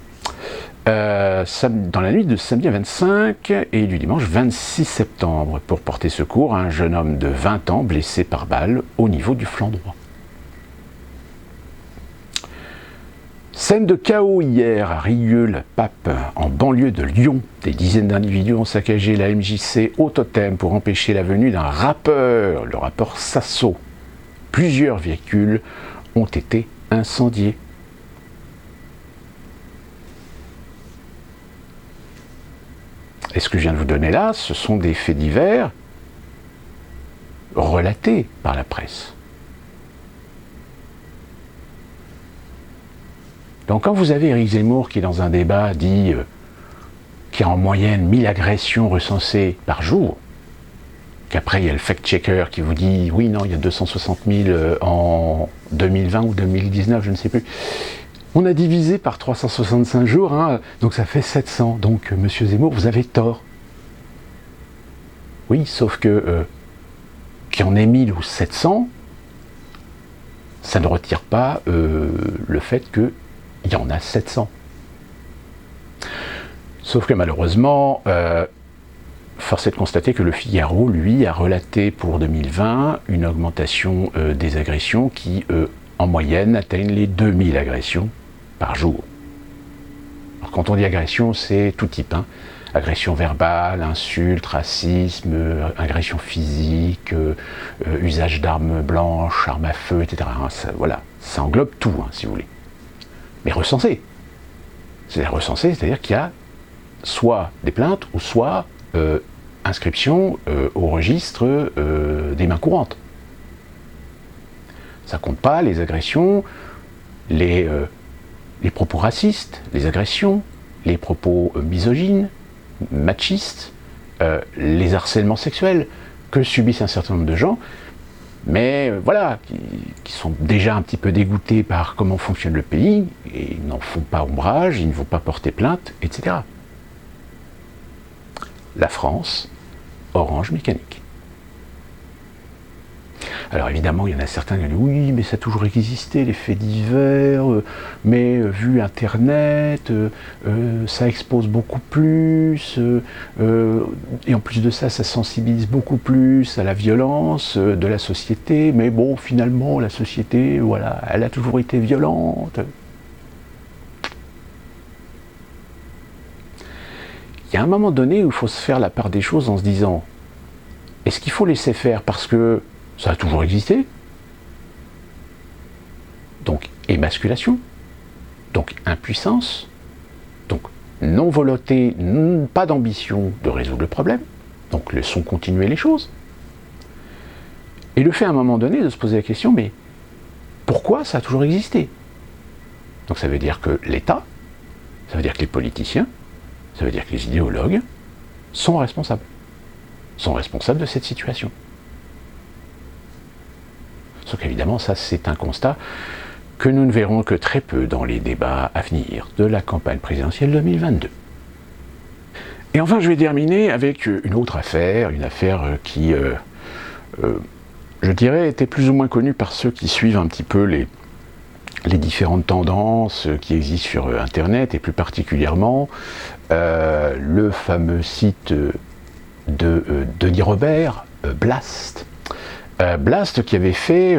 dans la nuit de samedi 25 et du dimanche 26 septembre, pour porter secours à un jeune homme de 20 ans blessé par balle au niveau du flanc droit. Scène de chaos hier à Rieux-la-Pape, en banlieue de Lyon. Des dizaines d'individus ont saccagé la MJC au Totem pour empêcher la venue d'un rappeur, le rappeur Sasso. Plusieurs véhicules ont été incendiés. Et ce que je viens de vous donner là, ce sont des faits divers relatés par la presse. Donc quand vous avez Éric Zemmour qui, dans un débat, dit qu'il y a en moyenne 1000 agressions recensées par jour, qu'après il y a le fact-checker qui vous dit oui, non, il y a 260 000 en 2020 ou 2019, je ne sais plus. On a divisé par 365 jours, hein, donc ça fait 700. Donc, monsieur Zemmour, vous avez tort. Oui, sauf que qu'il y en ait 1000 ou 700, ça ne retire pas le fait qu'il y en a 700. Sauf que malheureusement, force est de constater que le Figaro, lui, a relaté pour 2020 une augmentation des agressions qui, en moyenne, atteignent les 2000 agressions par jour. Alors, quand on dit agression, c'est tout type. Hein. Agression verbale, insulte, racisme, agression physique, usage d'armes blanches, armes à feu, etc. Hein, ça, voilà, ça englobe tout, hein, si vous voulez. Mais recensé. C'est-à-dire recensé, c'est-à-dire qu'il y a soit des plaintes ou soit inscription au registre des mains courantes. Ça compte pas les agressions, les propos racistes, les agressions, les propos misogynes, machistes, les harcèlements sexuels que subissent un certain nombre de gens, mais voilà, qui sont déjà un petit peu dégoûtés par comment fonctionne le pays, et ils n'en font pas ombrage, ils ne vont pas porter plainte, etc. La France, Orange Mécanique. Alors évidemment, il y en a certains qui disent oui, mais ça a toujours existé, les faits divers, mais vu Internet, ça expose beaucoup plus, et en plus de ça, ça sensibilise beaucoup plus à la violence de la société, mais bon, finalement, la société, voilà, elle a toujours été violente. Il y a un moment donné où il faut se faire la part des choses en se disant, est-ce qu'il faut laisser faire parce que ça a toujours existé? Donc émasculation, donc impuissance, donc non-volonté, pas d'ambition de résoudre le problème, donc laissons continuer les choses. Et le fait à un moment donné de se poser la question, mais pourquoi ça a toujours existé? Donc ça veut dire que l'État, ça veut dire que les politiciens, ça veut dire que les idéologues sont responsables de cette situation. Sauf qu'évidemment, ça c'est un constat que nous ne verrons que très peu dans les débats à venir de la campagne présidentielle 2022. Et enfin, je vais terminer avec une autre affaire, une affaire qui, je dirais, était plus ou moins connue par ceux qui suivent un petit peu les différentes tendances qui existent sur Internet, et plus particulièrement le fameux site de Denis Robert, Blast. Blast qui avait fait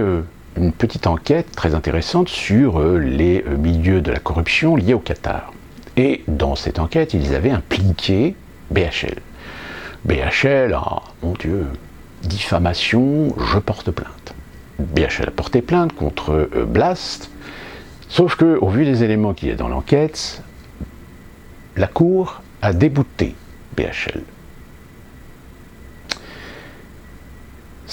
une petite enquête très intéressante sur les milieux de la corruption liés au Qatar. Et dans cette enquête, ils avaient impliqué BHL. BHL, ah, mon Dieu, diffamation, je porte plainte. BHL a porté plainte contre Blast, sauf que, au vu des éléments qu'il y a dans l'enquête, la Cour a débouté BHL.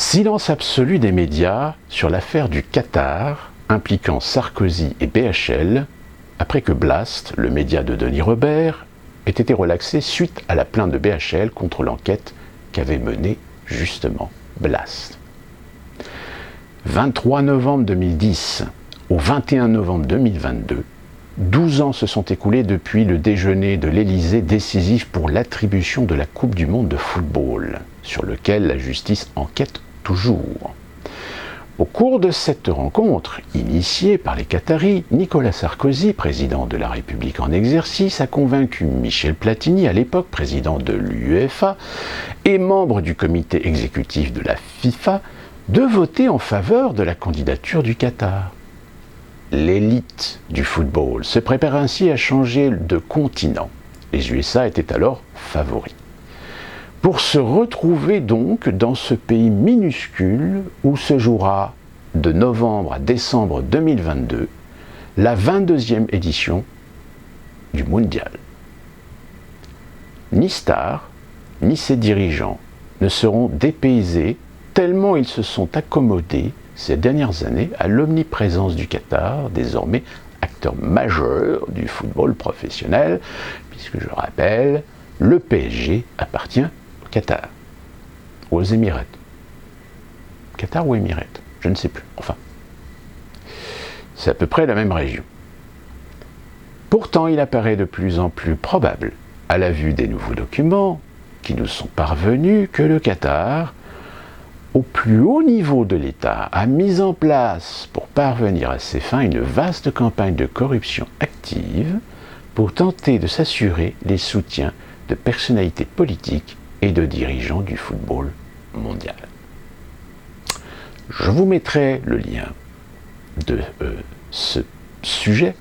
Silence absolu des médias sur l'affaire du Qatar impliquant Sarkozy et BHL après que Blast, le média de Denis Robert, ait été relaxé suite à la plainte de BHL contre l'enquête qu'avait menée justement Blast. 23 novembre 2010 au 21 novembre 2022, 12 ans se sont écoulés depuis le déjeuner de l'Élysée décisif pour l'attribution de la Coupe du Monde de football, sur lequel la justice enquête toujours. Au cours de cette rencontre, initiée par les Qataris, Nicolas Sarkozy, président de la République en exercice, a convaincu Michel Platini, à l'époque président de l'UEFA et membre du comité exécutif de la FIFA, de voter en faveur de la candidature du Qatar. L'élite du football se prépare ainsi à changer de continent. Les USA étaient alors favoris. Pour se retrouver donc dans ce pays minuscule où se jouera de novembre à décembre 2022 la 22e édition du Mondial. Ni Star, ni ses dirigeants ne seront dépaysés tellement ils se sont accommodés ces dernières années à l'omniprésence du Qatar, désormais acteur majeur du football professionnel, puisque je rappelle, le PSG appartient au Qatar, aux Émirats. Qatar ou Émirats, je ne sais plus, enfin. C'est à peu près la même région. Pourtant, il apparaît de plus en plus probable, à la vue des nouveaux documents qui nous sont parvenus, que le Qatar, au plus haut niveau de l'État, a mis en place, pour parvenir à ses fins, une vaste campagne de corruption active pour tenter de s'assurer les soutiens de personnalités politiques et de dirigeants du football mondial. Je vous mettrai le lien de ce sujet,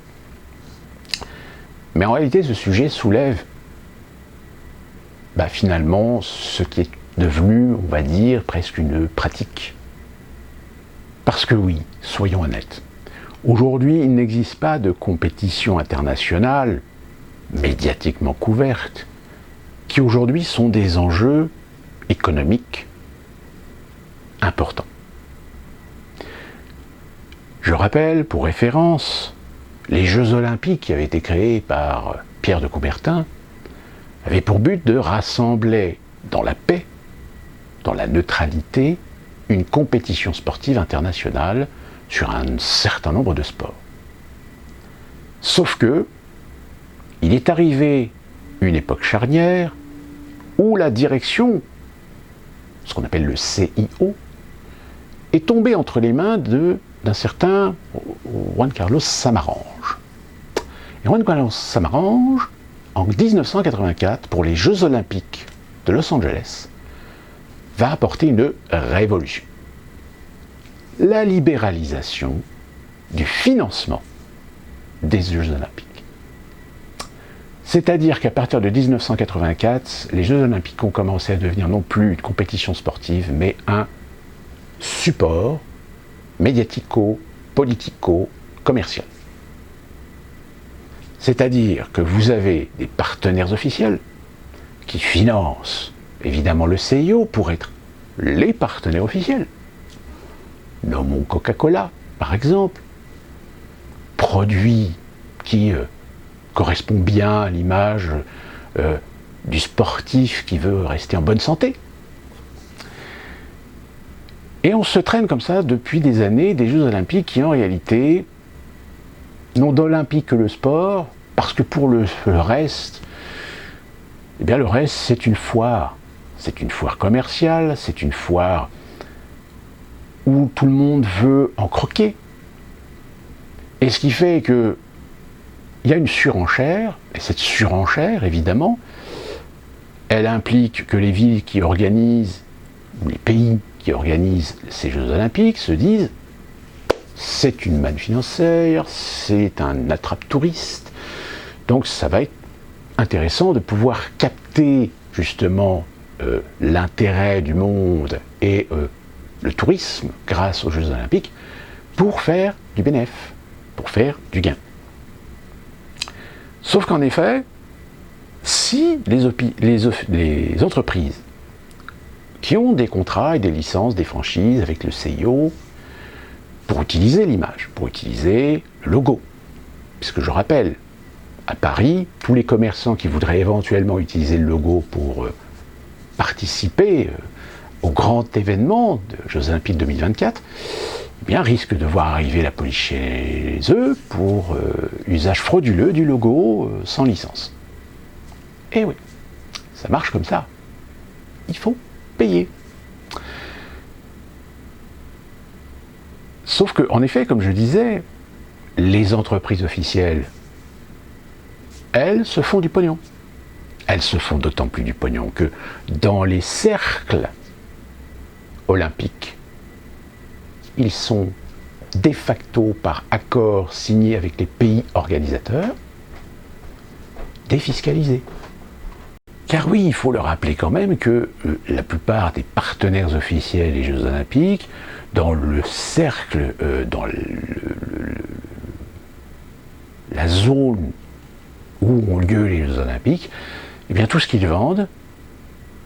mais en réalité ce sujet soulève finalement ce qui est devenu, on va dire, presque une pratique. Parce que oui, soyons honnêtes, aujourd'hui il n'existe pas de compétition internationale médiatiquement couverte qui aujourd'hui sont des enjeux économiques importants. Je rappelle, pour référence, les Jeux Olympiques qui avaient été créés par Pierre de Coubertin avaient pour but de rassembler dans la paix, dans la neutralité, une compétition sportive internationale sur un certain nombre de sports. Sauf que, il est arrivé une époque charnière où la direction, ce qu'on appelle le CIO, est tombée entre les mains d'un certain Juan Carlos Samaranch. Et Juan Carlos Samaranch, en 1984, pour les Jeux Olympiques de Los Angeles, va apporter une révolution. La libéralisation du financement des Jeux Olympiques. C'est-à-dire qu'à partir de 1984, les Jeux Olympiques ont commencé à devenir non plus une compétition sportive, mais un support médiatico-politico-commercial. C'est-à-dire que vous avez des partenaires officiels qui financent évidemment le CIO pour être les partenaires officiels. Nommons Coca-Cola, par exemple, produit qui correspond bien à l'image du sportif qui veut rester en bonne santé. Et on se traîne comme ça depuis des années des Jeux Olympiques qui en réalité n'ont d'olympique que le sport, parce que pour le reste, eh bien le reste c'est une foire. C'est une foire commerciale, c'est une foire où tout le monde veut en croquer. Et ce qui fait que il y a une surenchère, et cette surenchère, évidemment, elle implique que les villes qui organisent, ou les pays qui organisent ces Jeux Olympiques se disent c'est une manne financière, c'est un attrape-touriste, donc ça va être intéressant de pouvoir capter justement l'intérêt du monde et le tourisme grâce aux Jeux Olympiques pour faire du bénéfice, pour faire du gain. Sauf qu'en effet, si les entreprises qui ont des contrats et des licences, des franchises avec le CIO pour utiliser l'image, pour utiliser le logo. Puisque je rappelle, à Paris, tous les commerçants qui voudraient éventuellement utiliser le logo pour participer au grand événement des Jeux Olympiques 2024, eh bien, risquent de voir arriver la police chez eux pour usage frauduleux du logo sans licence. Et oui, ça marche comme ça. Il faut payer. Sauf que, en effet, comme je disais, les entreprises officielles, elles se font du pognon. Elles se font d'autant plus du pognon que dans les cercles olympiques, ils sont de facto, par accord signé avec les pays organisateurs, défiscalisés. Car oui, il faut le rappeler quand même que la plupart des partenaires officiels des Jeux Olympiques, dans le cercle, dans la zone où ont lieu les Jeux Olympiques, eh bien tout ce qu'ils vendent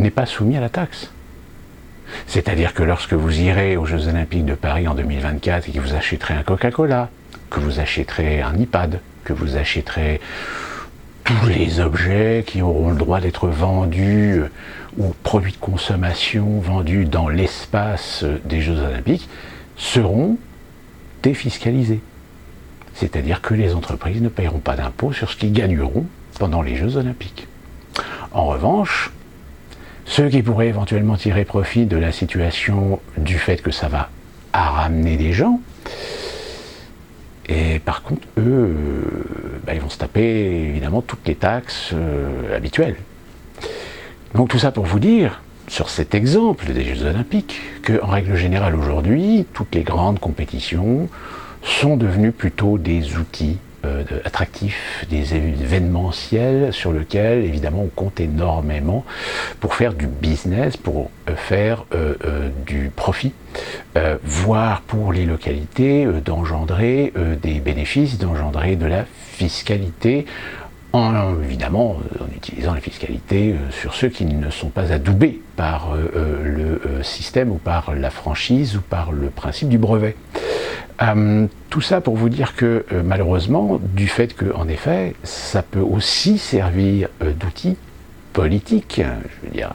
n'est pas soumis à la taxe. C'est-à-dire que lorsque vous irez aux Jeux Olympiques de Paris en 2024 et que vous achèterez un Coca-Cola, que vous achèterez un iPad, que vous achèterez tous les objets qui auront le droit d'être vendus ou produits de consommation vendus dans l'espace des Jeux Olympiques seront défiscalisés. C'est-à-dire que les entreprises ne paieront pas d'impôts sur ce qu'ils gagneront pendant les Jeux Olympiques. En revanche, ceux qui pourraient éventuellement tirer profit de la situation du fait que ça va ramener des gens, et par contre, eux, ils vont se taper évidemment toutes les taxes habituelles. Donc tout ça pour vous dire, sur cet exemple des Jeux Olympiques, qu'en règle générale aujourd'hui, toutes les grandes compétitions sont devenues plutôt des outils attractifs, des événementiels sur lesquels évidemment on compte énormément pour faire du business, pour faire du profit, voire pour les localités d'engendrer des bénéfices, d'engendrer de la fiscalité, évidemment en utilisant la fiscalité sur ceux qui ne sont pas adoubés par le système ou par la franchise ou par le principe du brevet. Tout ça pour vous dire que malheureusement, du fait que, en effet, ça peut aussi servir d'outil politique. Je veux dire,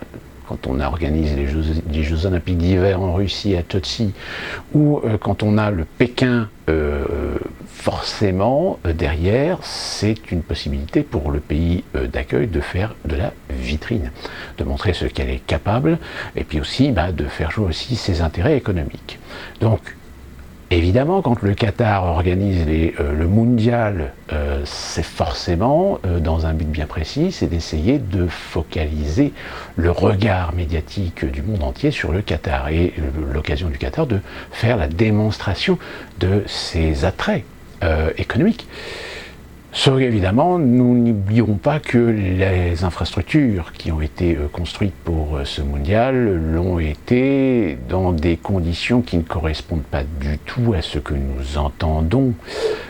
quand on organise les Jeux Olympiques d'hiver en Russie, à Sochi, ou quand on a le Pékin, forcément, derrière, c'est une possibilité pour le pays d'accueil de faire de la vitrine, de montrer ce qu'elle est capable, et puis aussi de faire jouer aussi ses intérêts économiques. Donc, évidemment, quand le Qatar organise le mondial, c'est forcément dans un but bien précis, c'est d'essayer de focaliser le regard médiatique du monde entier sur le Qatar et l'occasion du Qatar de faire la démonstration de ses attraits économiques. Sauf évidemment, nous n'oublions pas que les infrastructures qui ont été construites pour ce mondial l'ont été dans des conditions qui ne correspondent pas du tout à ce que nous entendons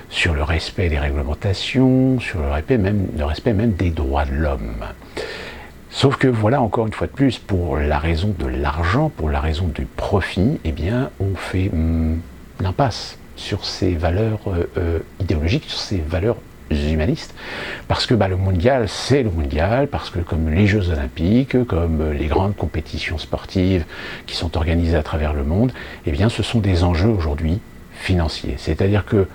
sur le respect des réglementations, sur le respect même des droits de l'homme. Sauf que voilà, encore une fois de plus, pour la raison de l'argent, pour la raison du profit, eh bien, on fait l'impasse sur ces valeurs idéologiques, sur ces valeurs humanistes, parce que le mondial, c'est le mondial, parce que comme les Jeux Olympiques, comme les grandes compétitions sportives qui sont organisées à travers le monde, eh bien, ce sont des enjeux aujourd'hui financiers. C'est-à-dire que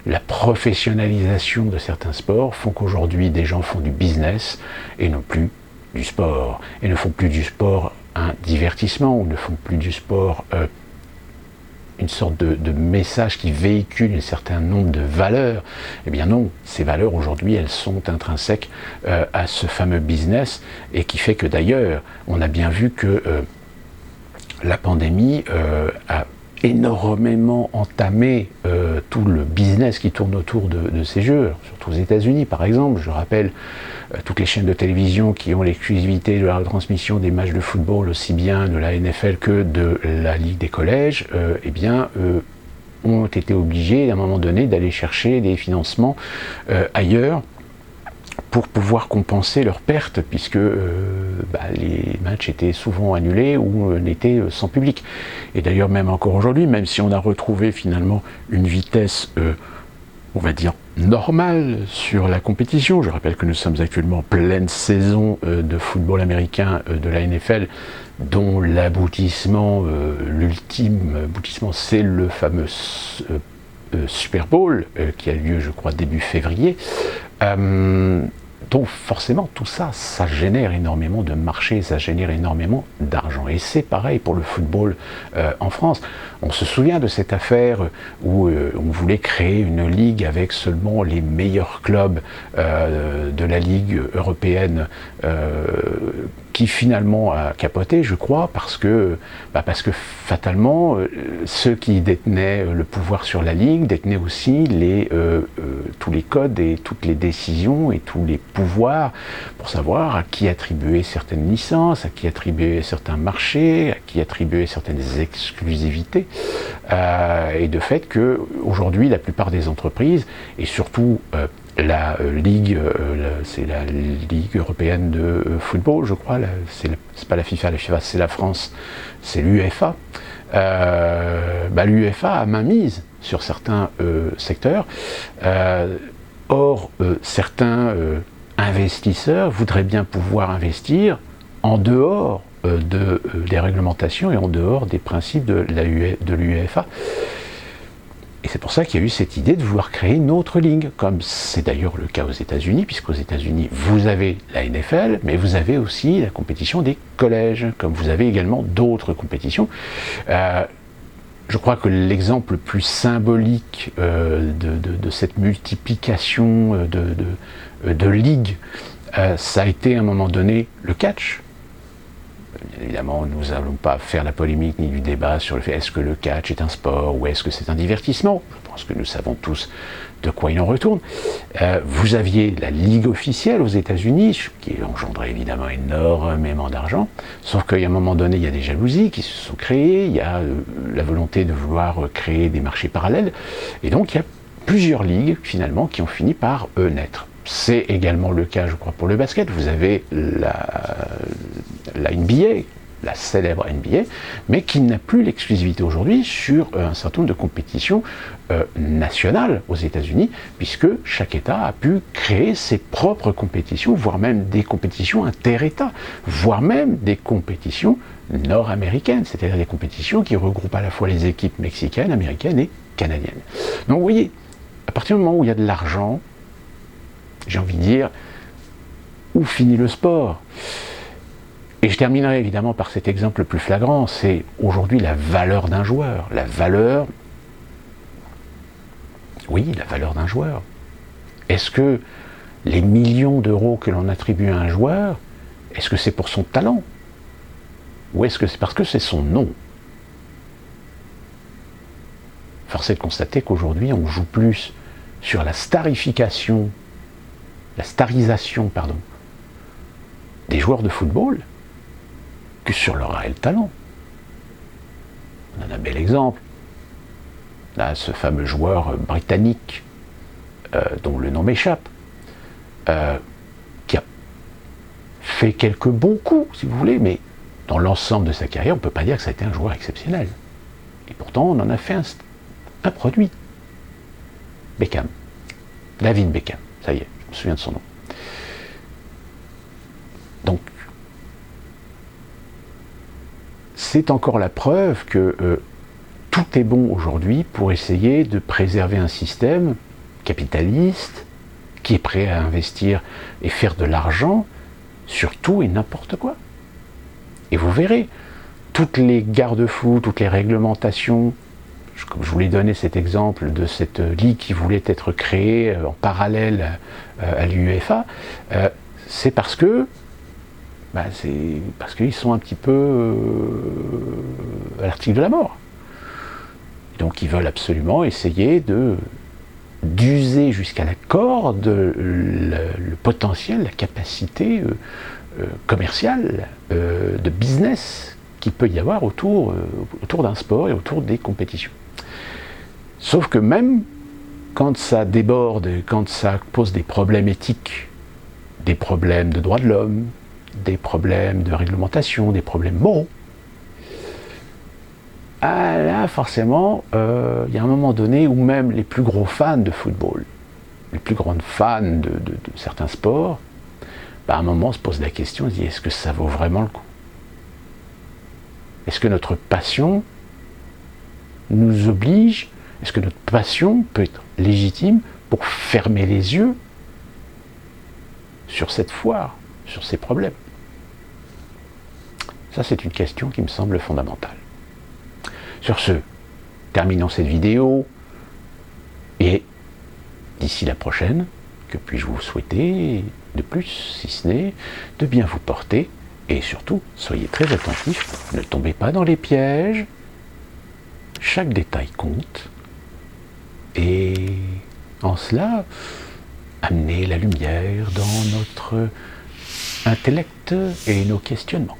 la professionnalisation de certains sports font qu'aujourd'hui, des gens font du business et non plus du sport, et ne font plus du sport un divertissement, ou ne font plus du sport une sorte de message qui véhicule un certain nombre de valeurs. Eh bien non, ces valeurs aujourd'hui, elles sont intrinsèques à ce fameux business, et qui fait que d'ailleurs, on a bien vu que la pandémie a énormément entamé tout le business qui tourne autour de ces jeux, surtout aux États-Unis par exemple. Je rappelle toutes les chaînes de télévision qui ont l'exclusivité de la retransmission des matchs de football, aussi bien de la NFL que de la Ligue des collèges, ont été obligés à un moment donné d'aller chercher des financements ailleurs pour pouvoir compenser leurs pertes, puisque les matchs étaient souvent annulés ou n'étaient sans public. Et d'ailleurs, même encore aujourd'hui, même si on a retrouvé finalement une vitesse, on va dire, normale sur la compétition, je rappelle que nous sommes actuellement en pleine saison de football américain de la NFL, dont l'aboutissement, l'ultime aboutissement, c'est le fameux Super Bowl, qui a lieu, je crois, début février. Donc forcément, tout ça, ça génère énormément de marché, ça génère énormément d'argent. Et c'est pareil pour le football en France. On se souvient de cette affaire où on voulait créer une ligue avec seulement les meilleurs clubs de la Ligue européenne, qui finalement a capoté, je crois, parce que fatalement, ceux qui détenaient le pouvoir sur la Ligue détenaient aussi tous les codes et toutes les décisions et tous les pouvoirs pour savoir à qui attribuer certaines licences, à qui attribuer certains marchés, à qui attribuer certaines exclusivités. Et de fait qu'aujourd'hui, la plupart des entreprises, et surtout la Ligue, c'est la Ligue européenne de football, je crois, c'est pas la FIFA c'est la France, c'est l'UEFA. L'UEFA a mainmise sur certains secteurs. Or, certains investisseurs voudraient bien pouvoir investir en dehors des réglementations et en dehors des principes de l'UEFA. Et c'est pour ça qu'il y a eu cette idée de vouloir créer une autre ligue, comme c'est d'ailleurs le cas aux États-Unis, puisqu'aux États-Unis, vous avez la NFL, mais vous avez aussi la compétition des collèges, comme vous avez également d'autres compétitions. Je crois que l'exemple le plus symbolique de cette multiplication de ligues, ça a été à un moment donné le catch. Bien évidemment, nous n'allons pas faire la polémique ni du débat sur le fait est-ce que le catch est un sport ou est-ce que c'est un divertissement. Je pense que nous savons tous de quoi il en retourne. Vous aviez la ligue officielle aux États-Unis, qui engendrait évidemment énormément d'argent, sauf qu'à un moment donné, il y a des jalousies qui se sont créées, il y a la volonté de vouloir créer des marchés parallèles, et donc il y a plusieurs ligues finalement qui ont fini par naître. C'est également le cas, je crois, pour le basket. Vous avez la NBA, la célèbre NBA, mais qui n'a plus l'exclusivité aujourd'hui sur un certain nombre de compétitions nationales aux États-Unis, puisque chaque État a pu créer ses propres compétitions, voire même des compétitions inter-États, voire même des compétitions nord-américaines, c'est-à-dire des compétitions qui regroupent à la fois les équipes mexicaines, américaines et canadiennes. Donc vous voyez, à partir du moment où il y a de l'argent, j'ai envie de dire, où finit le sport? Et je terminerai évidemment par cet exemple le plus flagrant, c'est aujourd'hui la valeur d'un joueur. La valeur d'un joueur. Est-ce que les millions d'euros que l'on attribue à un joueur, est-ce que c'est pour son talent? Ou est-ce que c'est parce que c'est son nom? Force est de constater qu'aujourd'hui, on joue plus sur la starisation, des joueurs de football que sur leur réel talent. On en a un bel exemple. Là, ce fameux joueur britannique, dont le nom m'échappe, qui a fait quelques bons coups, si vous voulez, mais dans l'ensemble de sa carrière, on ne peut pas dire que ça a été un joueur exceptionnel. Et pourtant, on en a fait un produit. Beckham. David Beckham, ça y est, je me souviens de son nom. Donc, c'est encore la preuve que tout est bon aujourd'hui pour essayer de préserver un système capitaliste qui est prêt à investir et faire de l'argent sur tout et n'importe quoi. Et vous verrez, toutes les garde-fous, toutes les réglementations, comme je vous l'ai donné cet exemple de cette ligue qui voulait être créée en parallèle à l'UEFA, c'est parce qu'ils sont un petit peu à l'article de la mort. Donc ils veulent absolument essayer d'user jusqu'à la corde le potentiel, la capacité commerciale, de business qu'il peut y avoir autour d'un sport et autour des compétitions. Sauf que même quand ça déborde, quand ça pose des problèmes éthiques des problèmes de droits de l'homme, des problèmes de réglementation, des problèmes moraux, ah, là, forcément, il y a un moment donné où même les plus gros fans de football, les plus grandes fans de certains sports, à un moment se posent la question, se disent, est-ce que ça vaut vraiment le coup? Est-ce que notre passion nous oblige? Est-ce que notre passion peut être légitime pour fermer les yeux sur cette foire, sur ces problèmes? Ça, c'est une question qui me semble fondamentale. Sur ce, terminons cette vidéo et d'ici la prochaine, que puis-je vous souhaiter de plus, si ce n'est de bien vous porter et surtout, soyez très attentifs, ne tombez pas dans les pièges, chaque détail compte et en cela, amenez la lumière dans notre intellect et nos questionnements.